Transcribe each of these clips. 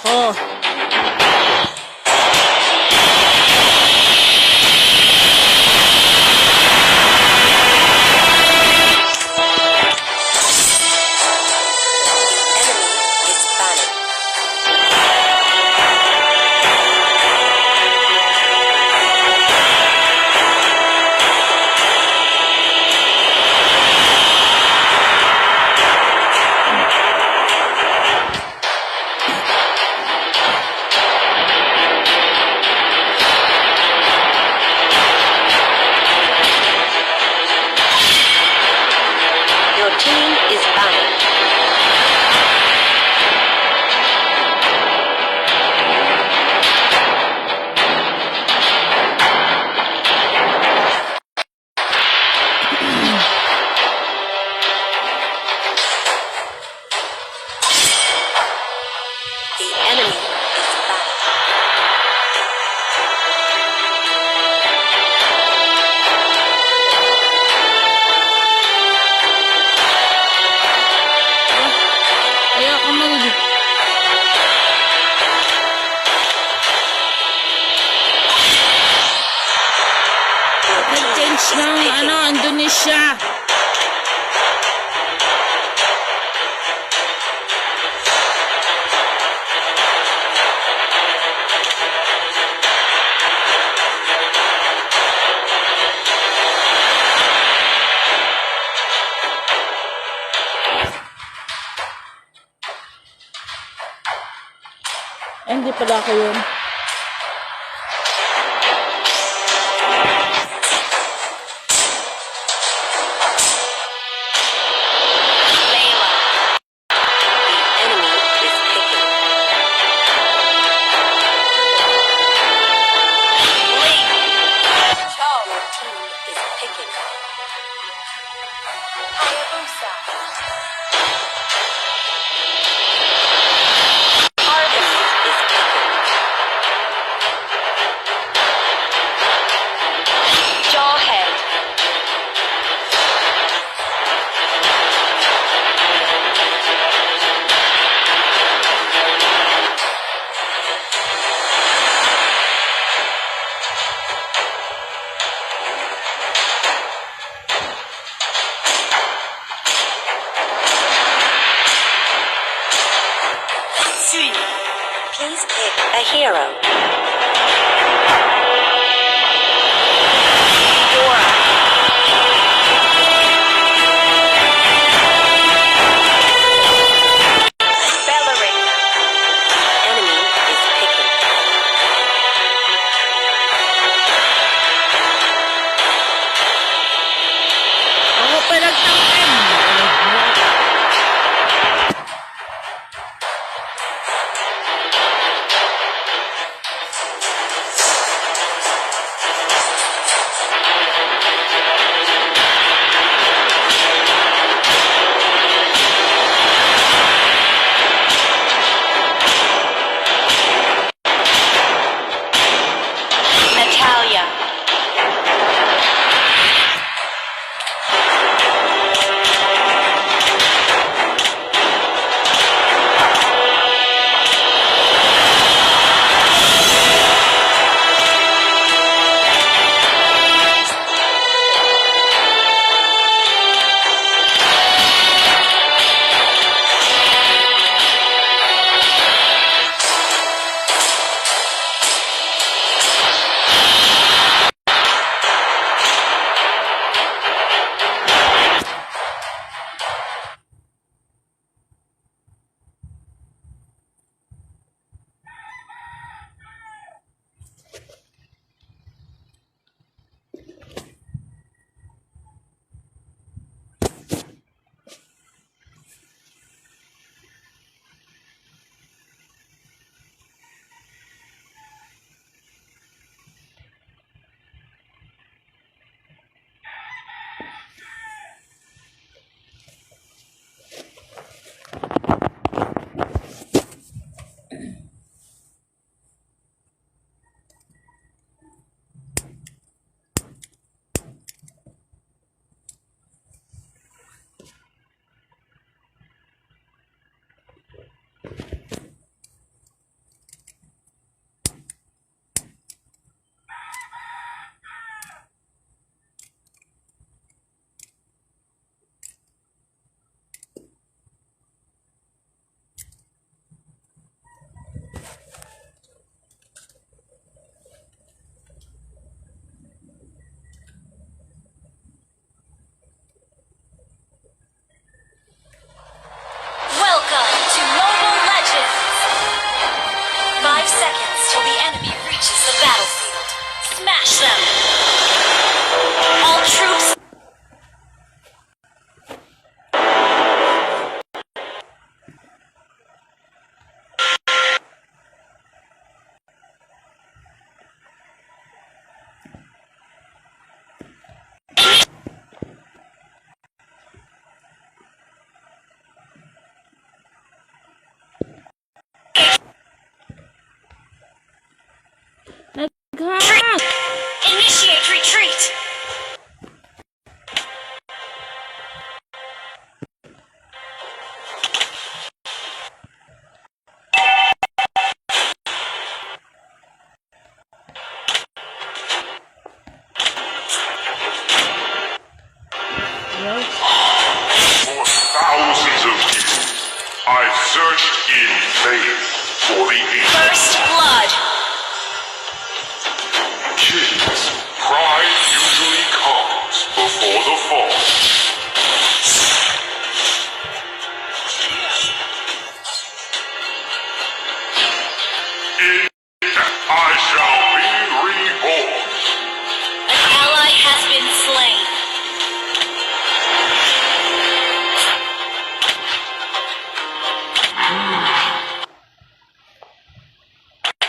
ako. Indonesia. Hindi pala ako yun. Please pick a hero. Dora. Ballerina. Enemy is picking. Ako pa nagtangkad. save for the evil. First blood. Kids, pride usually comes before the fall. In death I shall be reborn. An ally has been slain.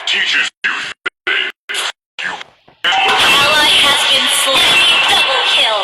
Teaches you things you An ally has been slain. Double kill.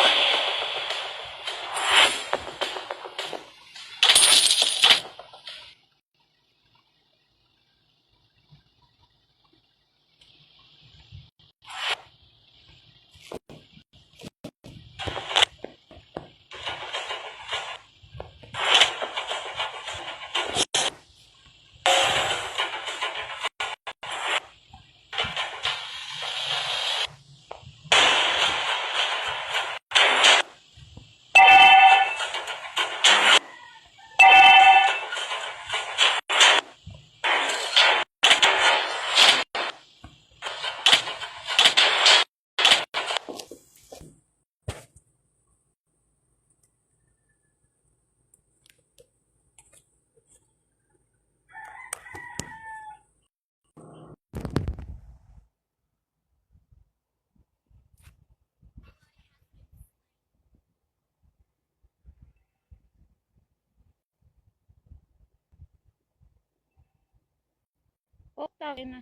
Oh, takin na.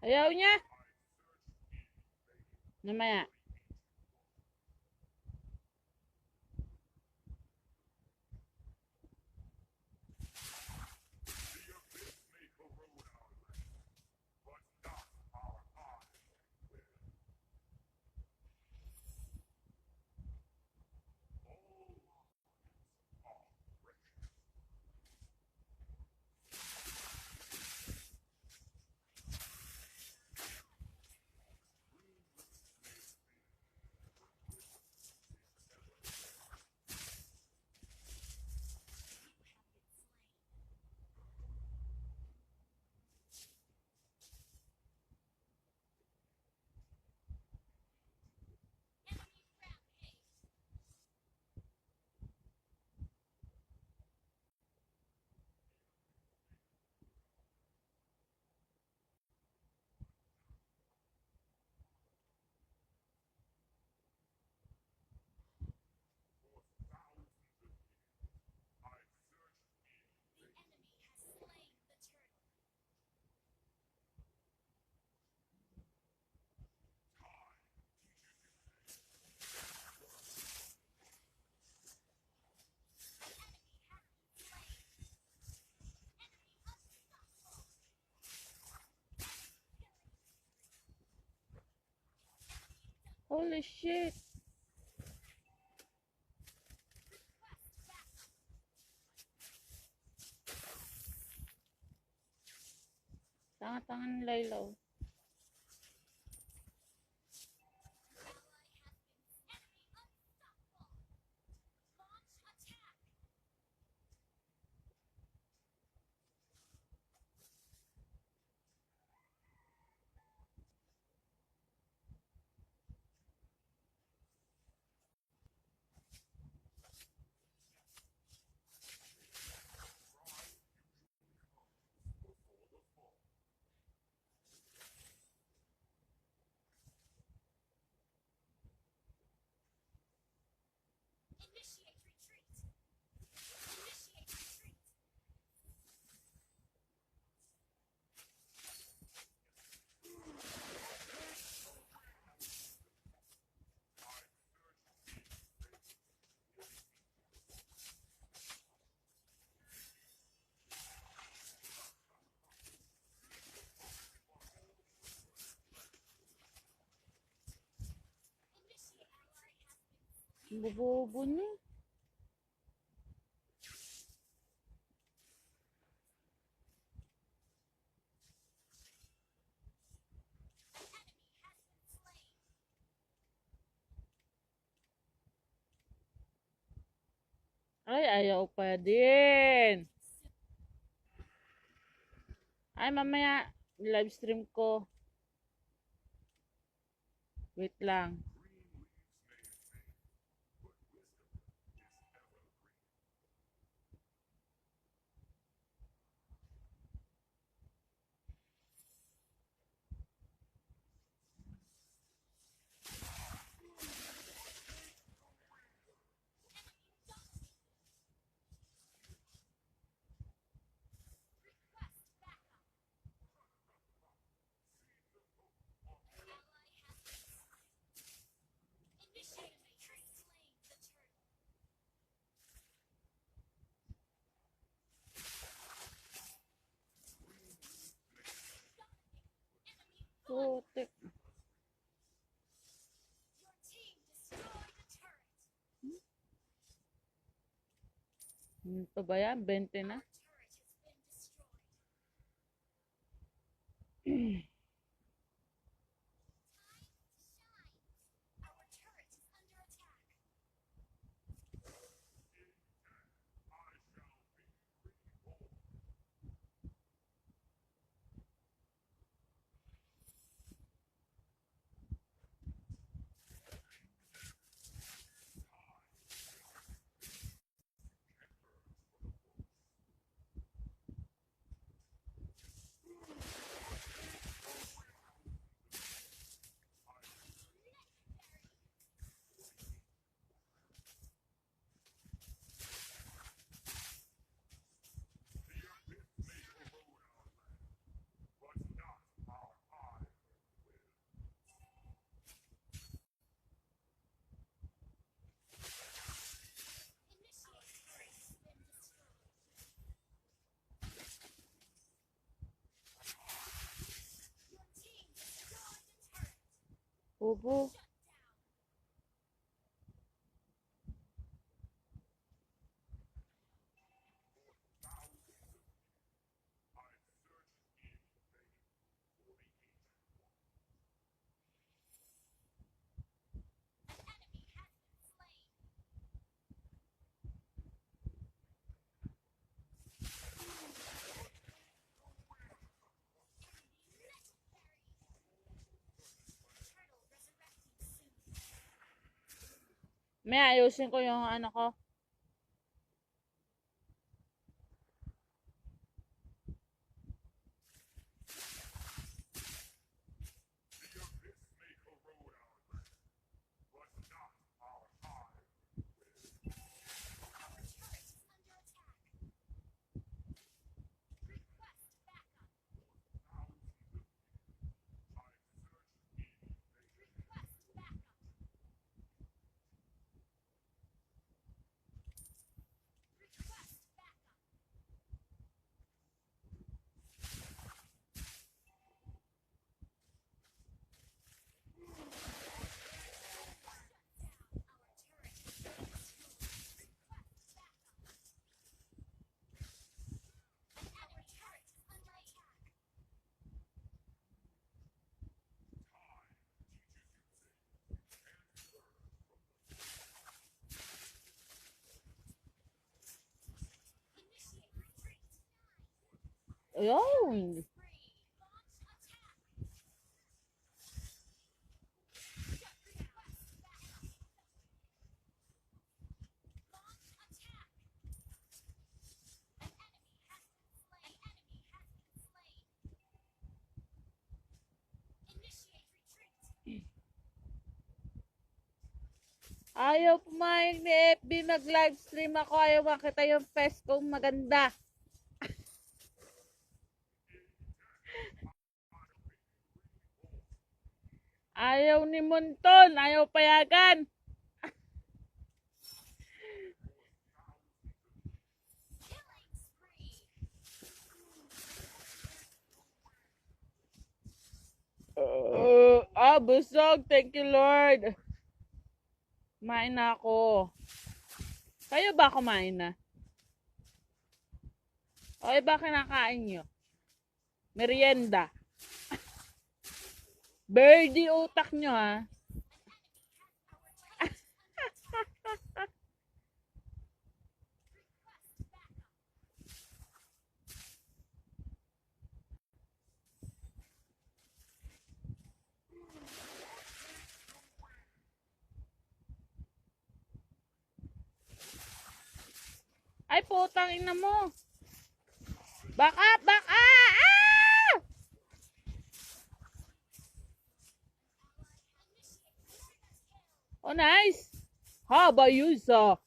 Ayaw niya. Namaya. Holy shit. Tanga-tanga ng Laylaw. Bobobo niya. Ay, ayaw pa din. Ay, mamaya, live stream ko. Wait lang. Putik. Pa ba yan? 20 na? Bobo. May ayusin ko yung ano ko. Ayun. Ayaw pumayag ni FB mag-livestream ako. Ayaw makita yung face kong maganda. Ayaw ni Monton. Ayaw payagan. Busog. Thank you, Lord. Kumain na ako. Kayo ba kumain na? O iba kinakain nyo? Merienda. Birdie utak nyo ha. Ay, putang ina mo. Back up, back up! Ah! Oh, nice. Haba yusa.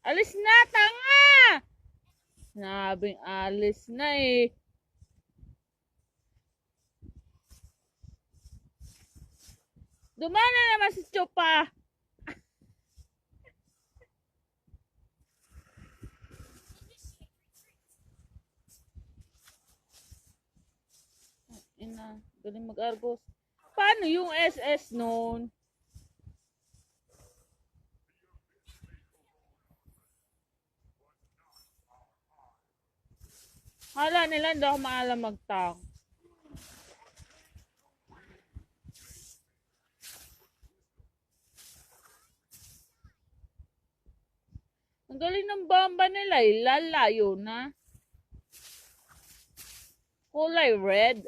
Alis na, tanga! Sinabing alis na eh. Dumana naman si Chopa. Ina, galing mag-argos. Paano yung SS noon? Hala nila, hindi ako maalam mag-tank. Ang galing ng bomba nila eh. Lalayo na. Kulay red.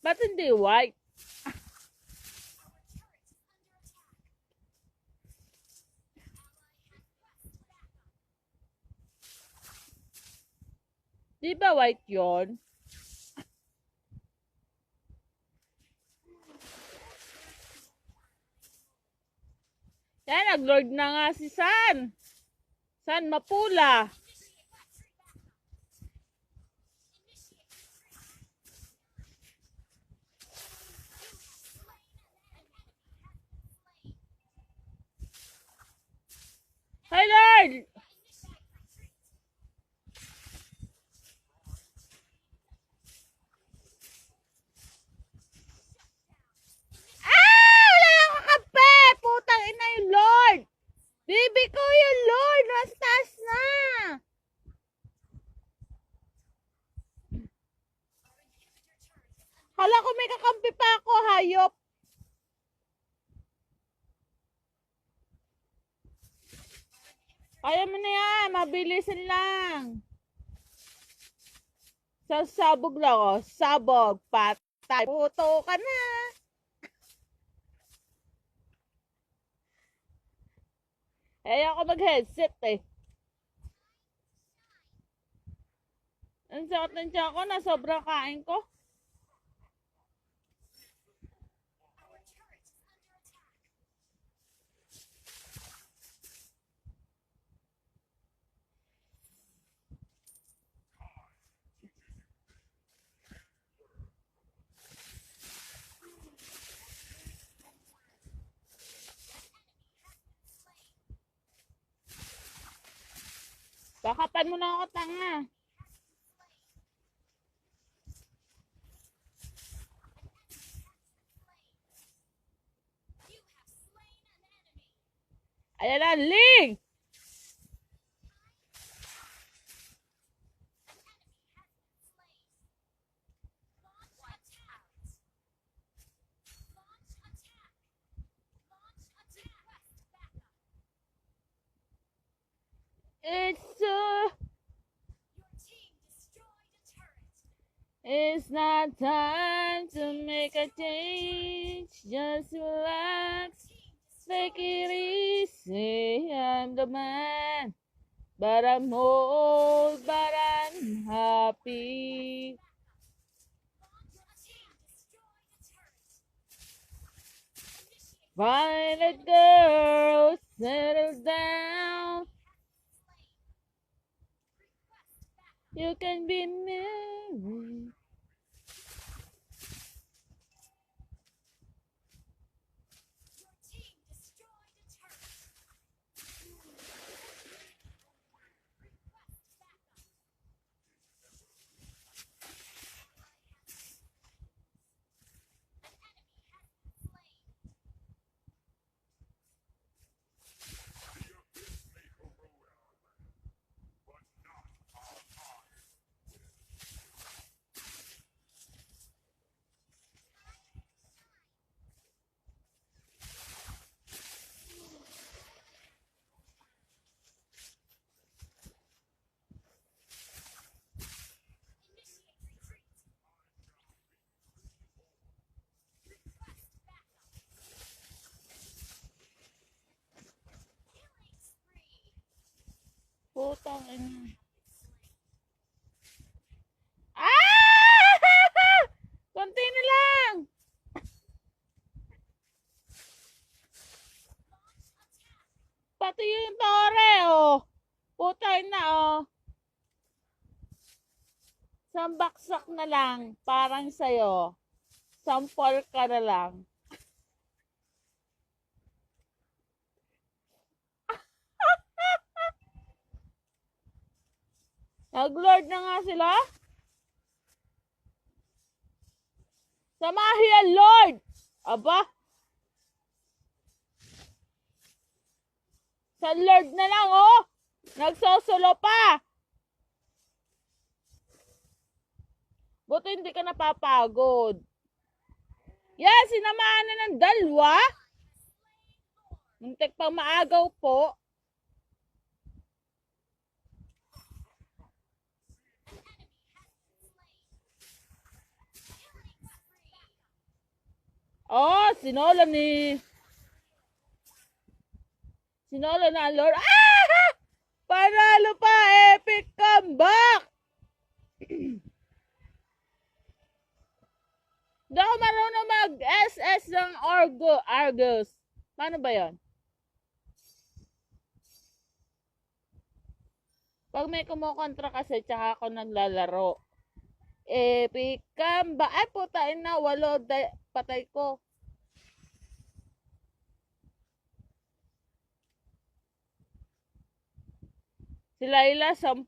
Ba't hindi white? Di ba white yon? Yan, nag-lord na nga si San. San Mapula. Hi, Lord! Ah! Wala akong kape! Putang ina yung Lord! Bibi ko yung Lord! Nasa taas na! Hala ko may kakampi pa ako, hayop! Kaya mo na yan, mabilisan lang. Sasabog lang ako, sabog, patay, puto ka na. Ayaw ako mag-headset eh. Ang sakit ng tiyan ko na sobrang kain ko. Bakapan mo na ako, tanga. Ayan na, Ling! It's not time to make a change. Just relax. Take it easy. I'm the man. But I'm old, but I'm happy. Find a girl, settle down. You can be married. akin na. Ah! Konti na lang. Pati yung tore, oh. Putay na, oh. Sambaksak na lang. Parang sa'yo. Sampol ka na lang. Nag-lord na nga sila. Samahiya, Lord! Aba? Sa Lord na lang, oh! Nagsosolo pa! Buti hindi ka napapagod. Yeah, sinamahan na ng dalawa. Muntik pang maagaw po. Oh, sinolo na ang Lord. Ah! Panalo pa! Epic comeback! Hindi ako marunong mag-SS ng Argus. Paano ba yon? Pag may kumukontra kasi, tsaka ako naglalaro. Epic comeback. Ay, putain na. 8 patay ko. Si Laila, 10.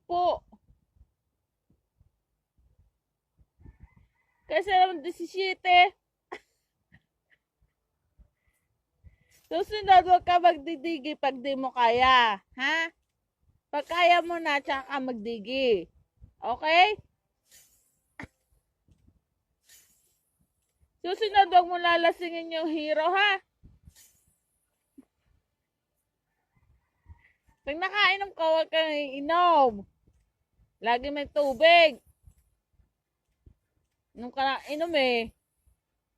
Kasi naman 17. Susunod, huwag ka magdidigi pag di mo kaya. Ha? Pag kaya mo na, tsaka ka magdigi. Okay? Susunod, huwag mo lalasingin yung hero, ha? Pag nakainom ka, huwag kang iinom. Lagi may tubig. Nung ka inom eh,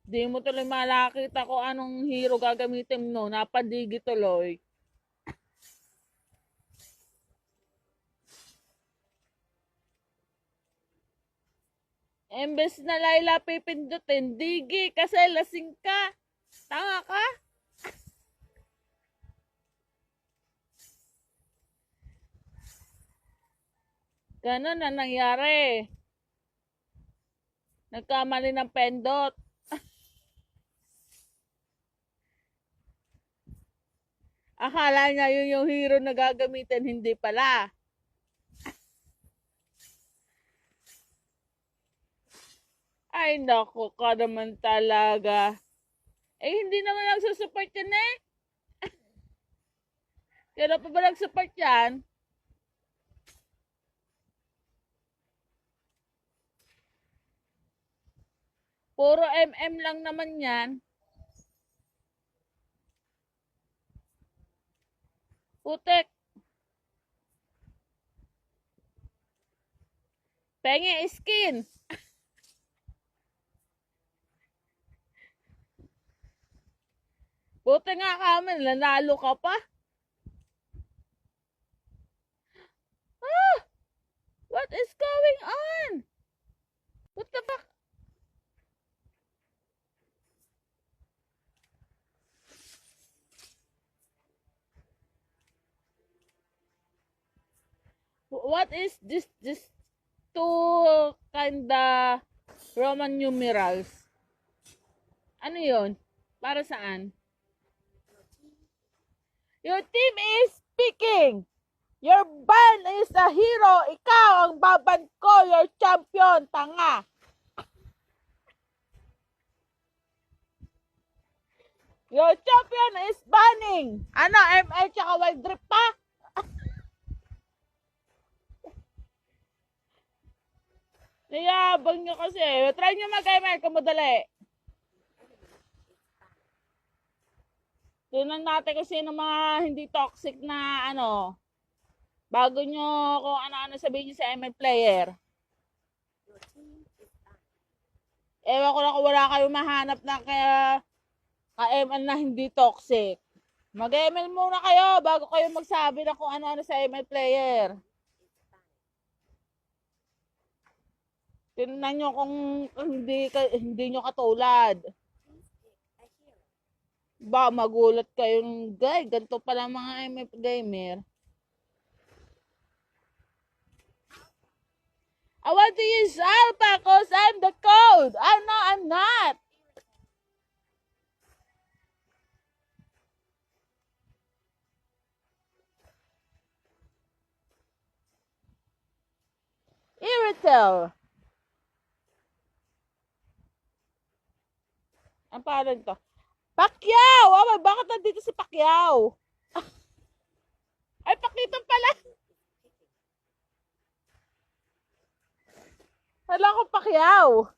di mo tuloy malakita kung anong hero gagamitin mo. Napadigi tuloy. Embes na Laila pipindutin, digi kasi lasing ka. Tanga ka? Ganon na nangyari. Nagkamali ng pendot. Akala niya yun yung hero na gagamitin, hindi pala. Ay, naku ka naman talaga. Eh, hindi naman nagsusupport yan eh. Kailan pa ba nagsupport yan? Puro MM lang naman yan. Putek. Pengi skin. Buti nga kami, nanalo ka pa. Ah! What is going on? What the fuck? What is this two kinda Roman numerals? Ano yun? Para saan? Your team is speaking. Your band is a hero. Ikaw ang baban ko. Your champion. Tanga. Your champion is banning. Ano? ML tsaka wild drip pa? Niyabang nyo kasi. Try nyo mag-ML kung madali. Tunan natin kung sino mga hindi toxic na ano. Bago nyo kung ano-ano sabihin nyo sa ML player. Ewan ko lang kung wala kayong mahanap na ka-ML na hindi toxic. Mag-ML muna kayo bago kayo magsabi na kung ano-ano sa ML player. Tingnan nyo kung hindi nyo katulad. Ba, magulat kayong guy. Ganito pala mga MF gamer. I want to use alpha cause I'm the code. I know I'm not. Iritel. Ang pangalan to? Pacquiao! Oh, bakit nandito si Pacquiao? Ay, Pakitan pala. Wala ko Pacquiao.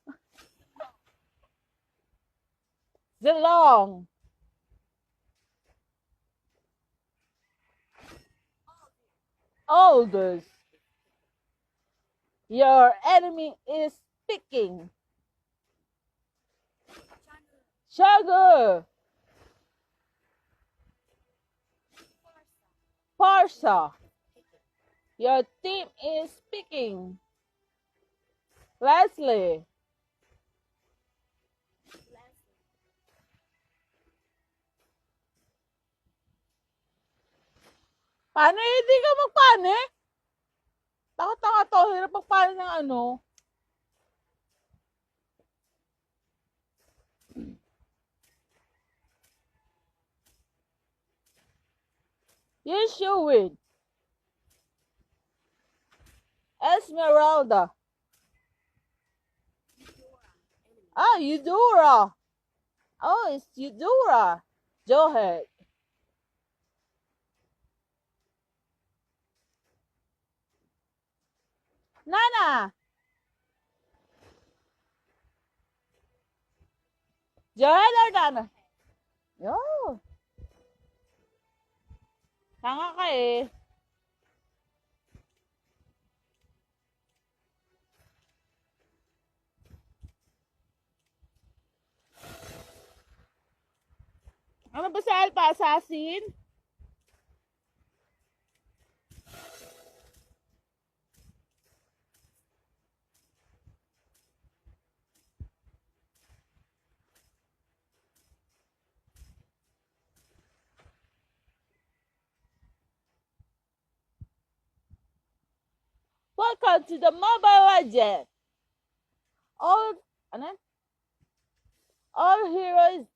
Zilong. Aldous. Your enemy is speaking. Sugar. Parsa. Your team is speaking. Leslie. Paano hindi ka magpane? Taka-taka to. Hirap magpane ng ano. Yes, you win. Esmeralda. Ah, Eudora. Oh, it's Eudora. Johet. Nana. Johet or Nana? Yo. Tanga ka eh. Ano ba sa Alpha Assassin? Welcome to the Mobile Legend. All heroes,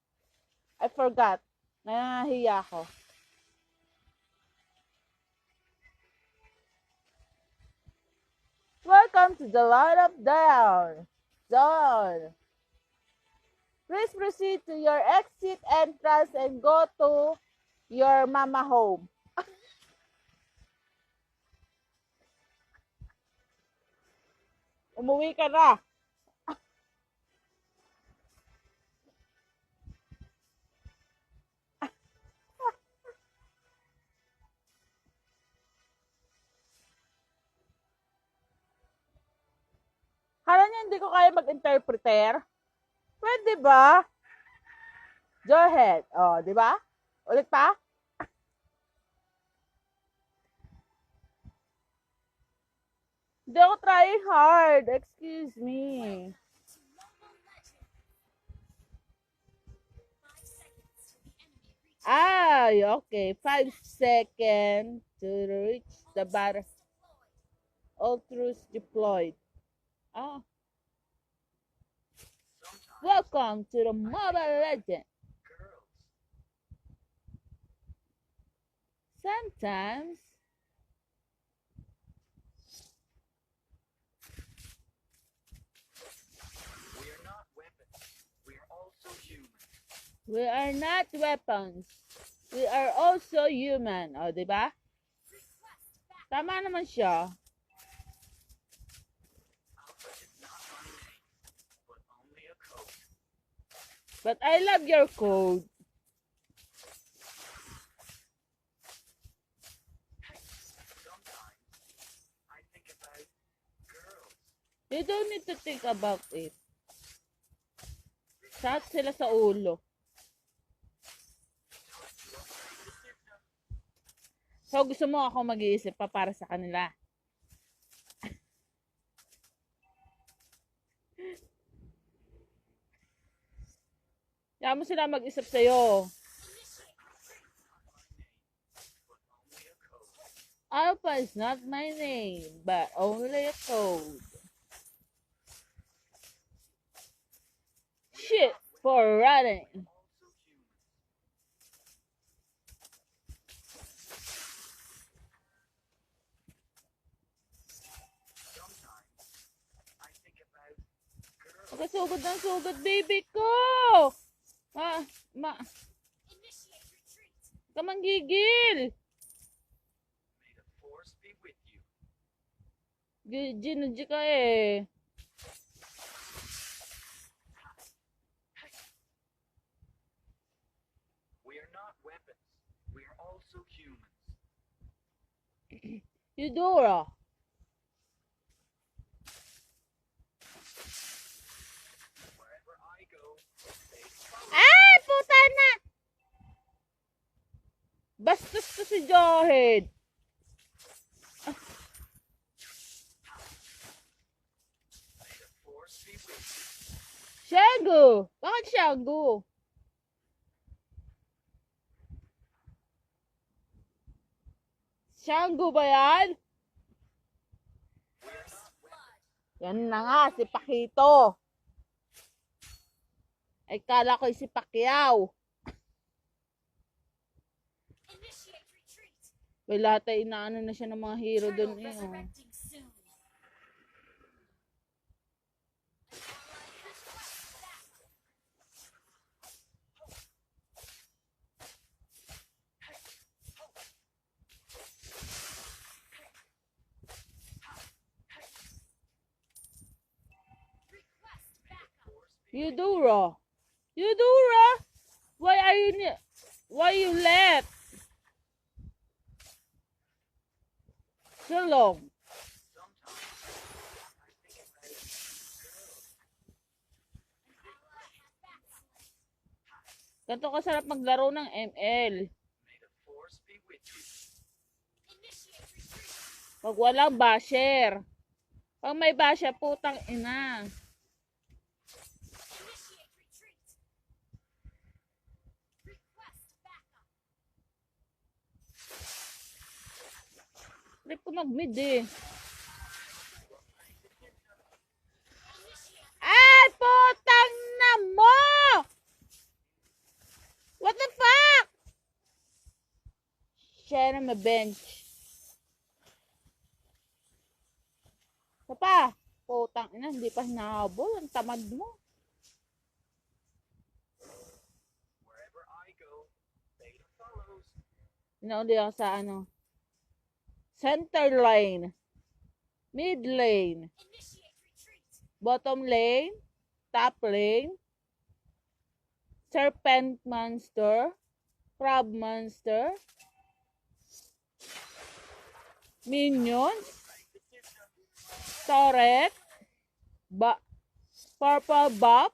I forgot. Nahiya ako. Welcome to the Lord of Dawn. Please proceed to your exit entrance and go to your mama home. Umuwi ka na. Kala niya hindi ko kaya mag-interpreter? Pwede ba? Go ahead. Oh, di ba? Ulit pa? Hindi ako trying hard. Excuse me. Okay. 5 seconds to reach the battle. All troops deployed. Oh. Welcome to the Mobile Legend. Sometimes we are not weapons. We are also human. O, di ba? Tama naman siya. But I love your code. You don't need to think about it. Shot sila sa ulo. So, gusto mo ako mag-iisip pa para sa kanila? sila mag-isip sa'yo. Alpha is not my name, but only a code. Shit for running. Sugod ng sugod, baby ko! Ka manggigil! Ginudji ka eh. We are not weapons. We are also humans. Eudora. Wherever I go, they follow. Ay, puta na! Bastos to si Jahid. May the force be with you. Shagu! Bakit Shagu? Shagu ba yan? We are not weapons. Yan na nga, si Pakito. Ay, kala ko si Pacquiao. Initiate retreat. May lahat ay inaano na siya ng mga hero doon. Turtle Eh, oh. resurrecting soon. Request backup. Eudora. Eudora? Why you left? So long. Ganito kasarap maglaro ng ML. May the force be with you. Initiate retreat. Pag walang basher. Pag may basher, putang ina. Initiate retreat. Request backup. Trip ko mag-mid eh. Initiate. Ay, putang na mo! What the fuck? Share na bench. Pa, putang ina, hindi pa hinahabol. Ang tamad mo. Wherever I go, Beta follows. Inauli ako sa ano. Center lane. Mid lane. Initiate retreat. Bottom lane. Top lane. Serpent monster. Crab monster. Minions. Turret. Purple buff.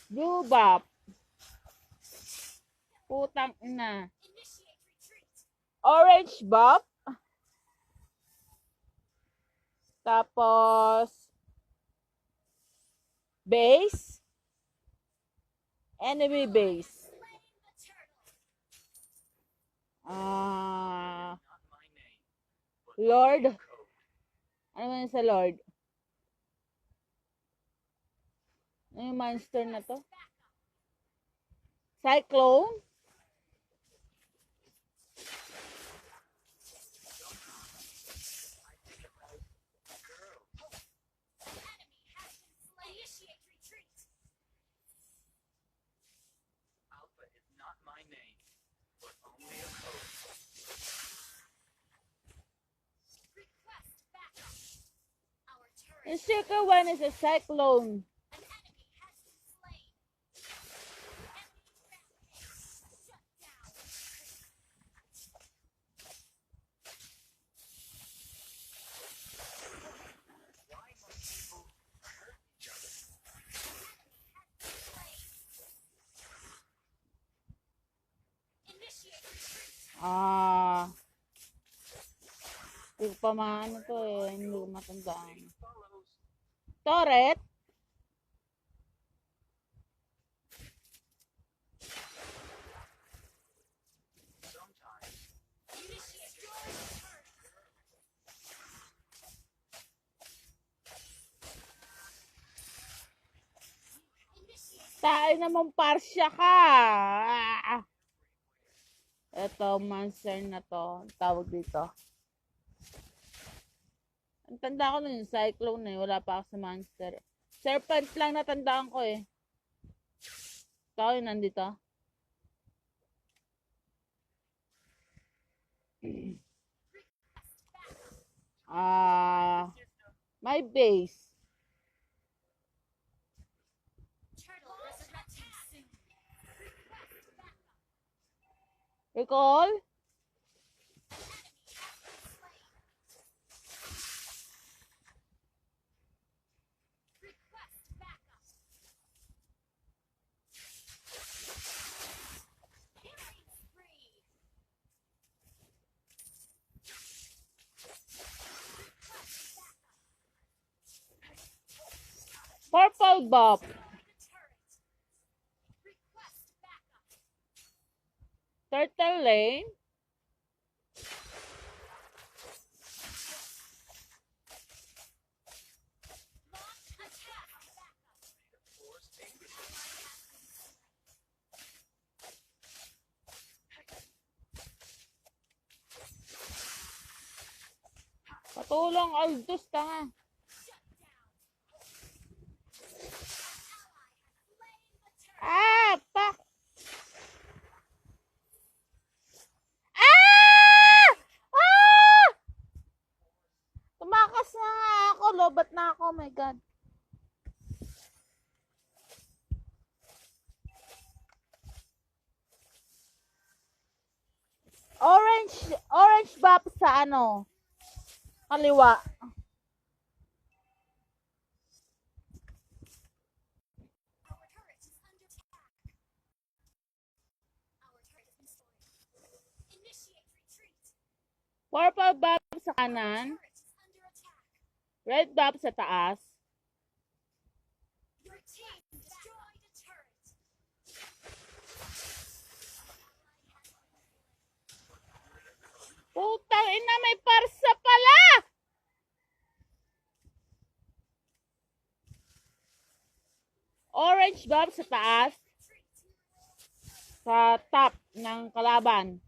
Blue buff. Putang ina. Initiate retreat. Orange buff. Tapos base. Enemy base. Slain the turtle. Ah, Not my name, but Lord. code. Ano man sa Lord? Ano yung monster na to? Cyclone? Enemy has been slain. Initiate retreat. Alpha is not my name, but only a code. Request backup. Our turret. The second one is a cyclone. An enemy has been slain. Enemy rampage. Shut down. Why must people hurt each other? Initiate retreat. Ah. Hindi ko pa maano to eh. Hindi ko matandaan. Follows. Turret? Tayo naman parsya ka. Ah. Ito, monster na to. Ang tawag dito. Ang tanda ko nun yung cyclone eh. Wala pa ako sa monster. Serpent lang natandaan ko eh. Ikaw yung nandito. My base. Turtle resurrecting soon. Recall? Request backup. Killing spree. Purple Bob. The turret. Request backup. Turtle Lane. Launch attack. Backup. Force be with you. Patulong Aldous tanga. Shut down. Ally has slain the turret. Ah! Pak! Ah! Ah! Tumakas na nga ako. Lobat na ako. Oh my God. Orange buff sa ano? Kaliwa. Our turret is under attack. Our turret has been destroyed. Initiate retreat. Purple buff sa kanan. Turret is under attack. Red buff sa taas. Your team destroyed a turret. Putang ina, may parsa pala! Orange buff sa taas. Sa top ng kalaban.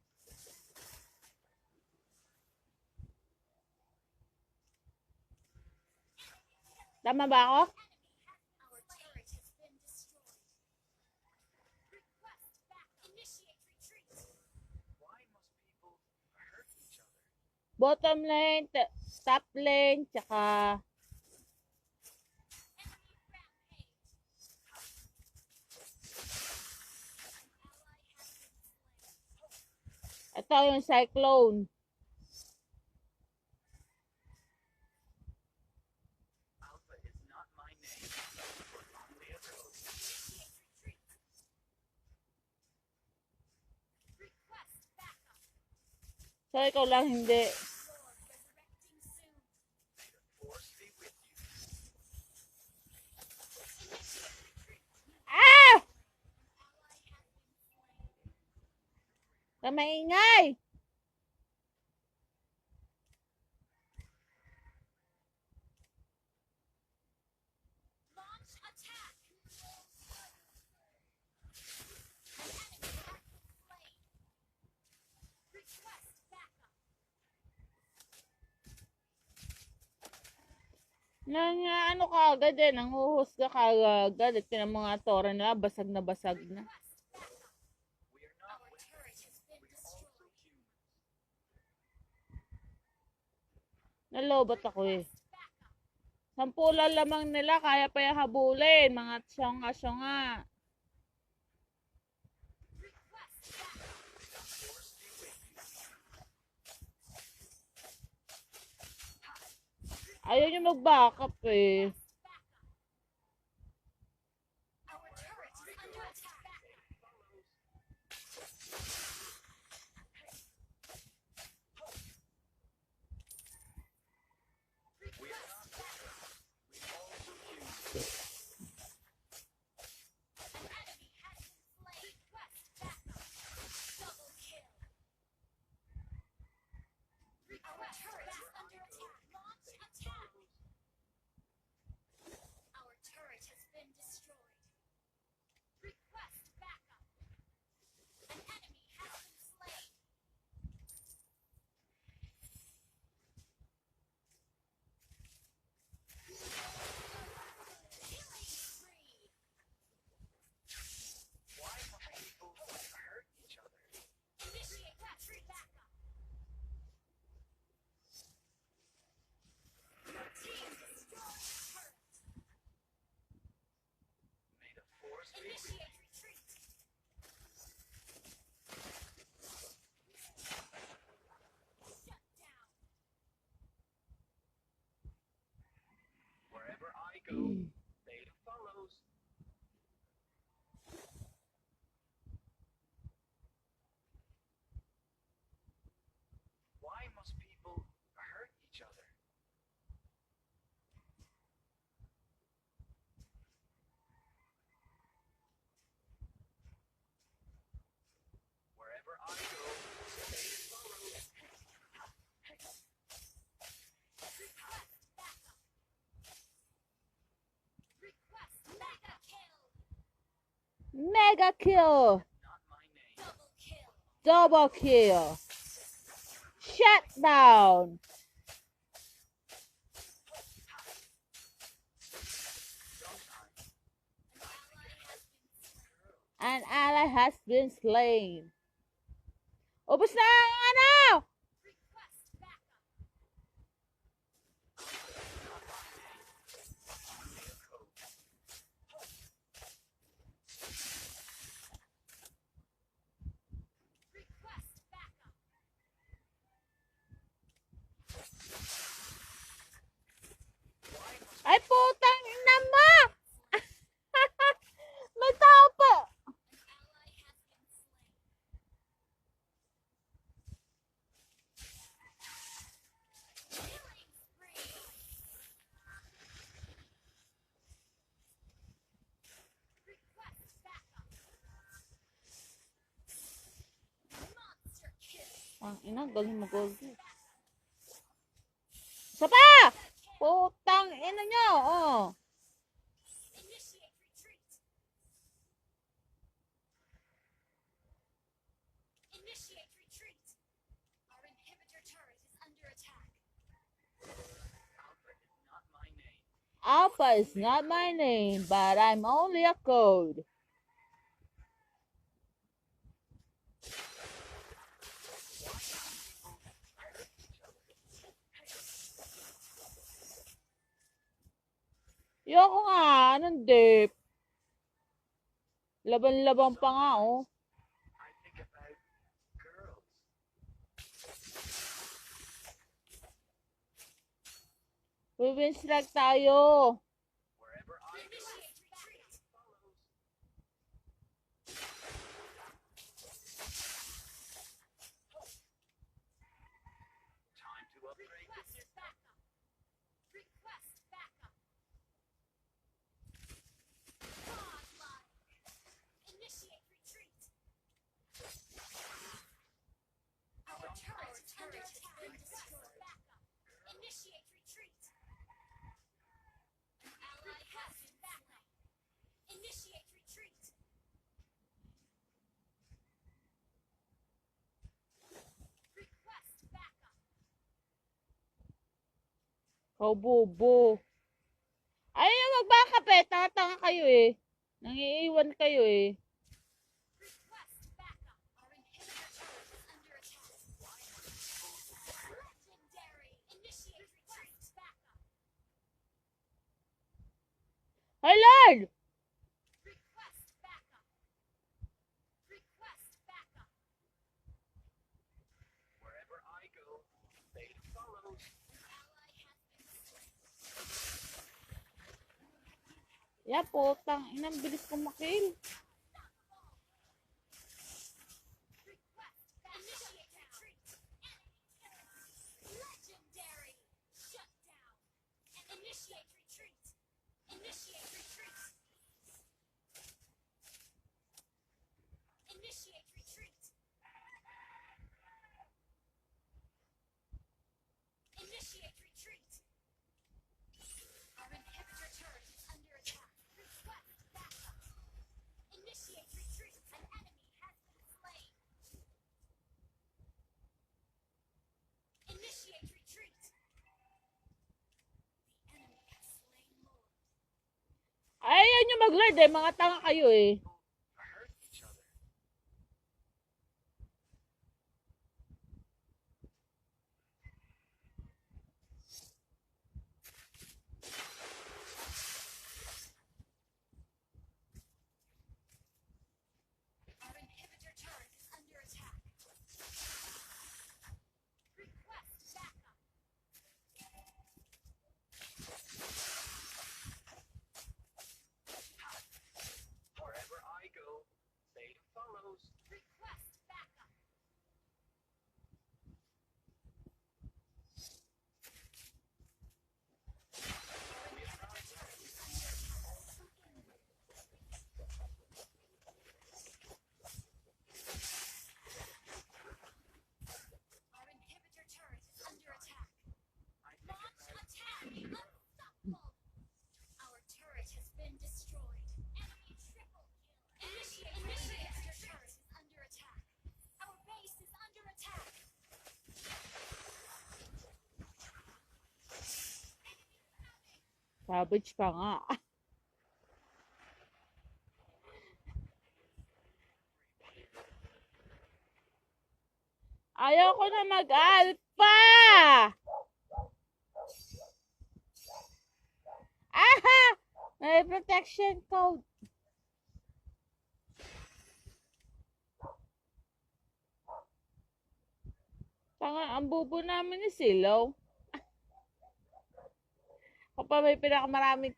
Tama ba ako? Our turret has been destroyed. Request back. Initiate retreat. Why must people hurt each other? Bottom lane, top lane, tsaka Enemy rampage. Ally has been slain. ito yung cyclone. Alpha is not my name, but only a code. Initiate retreat. Request backup. So ikaw lang hindi. Lord resurrecting soon. May the force be with you. Initiate retreat. Ah! Ally has been slain. Sa maingay! Launch attack. An enemy has been slain. Request backup. Ano ka agad eh, nanghuhusga ka agad. At tinan mo nga tora nila, basag na basag na. Request backup. We are not Our weak. turret has been We are also destroyed. humans. Nalobot ako eh. Request backup. 10 lamang nila, kaya pa yung habulin. Mga syonga-syonga. Request backup. Force be with you. Ayaw nyo mag-backup eh. Our turret is under attack. We are not Backup. we are also humans. An enemy has been slain. Request backup. Double kill. Our turret is under attack. Launch attack. fate follows. Why must people hurt each other? Wherever I go, fate follows. Request mega kill. Mega kill. Not my name. Double kill. Double kill. Shut down. Sometimes An ally has been slain. An ally has been slain. Ubus na ang ano! Request backup. only a code. Request backup. Why must Ay, putang ina mo! May tao po! An ally has been slain. Killing spree. Request backup. Monster kill. Ang ina, galing mo Goldie. Isa pa! Putang ina nyo, oh. Initiate retreat. Initiate retreat. Our inhibitor turret is under attack. Alpha is not my name? Alpha is not my name, but I'm only a code. Yoko nga, anong dip? Laban-laban pa nga, oh. I think about girls. Win strike tayo. Wherever I go, Initiate retreat. follows. Time to upgrade the Request backup. Request backup. Godlike. Initiate retreat. Our turret is under attack. Request backup. Initiate retreat. An ally has been slain. Initiate retreat. Request backup. Kaubobo. Ayaw magbackup eh. Tanga kayo eh. Nangiiwan kayo eh. Request backup. Our inhibitor turret is under attack. Legendary. Initiate retreat. Backup. Hey Lord! Request backup. Request backup. Wherever I go, fate follows. An ally has been slain. Ya, putang inang bilis kumakil. Request initiate retreat. Legendary. Shut down. Initiate retreat. Initiate retreat. Initiate retreat. Initiate retreat. Our inhibitor turret is under attack. Request backup. Initiate retreat. An enemy has been slain. Initiate retreat. The enemy has slain Lord. Ayaw nyo mag-lord eh. Mga tanga kayo eh. Hurt each other. Our inhibitor turret is under attack. Request backup. Savage pa nga. Ayaw ko na mag-alpha! Aha! May protection code. Tanga, ang bubo namin ni Silaw. Ako pa may pinakamaraming...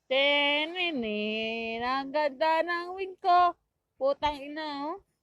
Tenene, ang ganda ng wing ko. Putang ina, oh.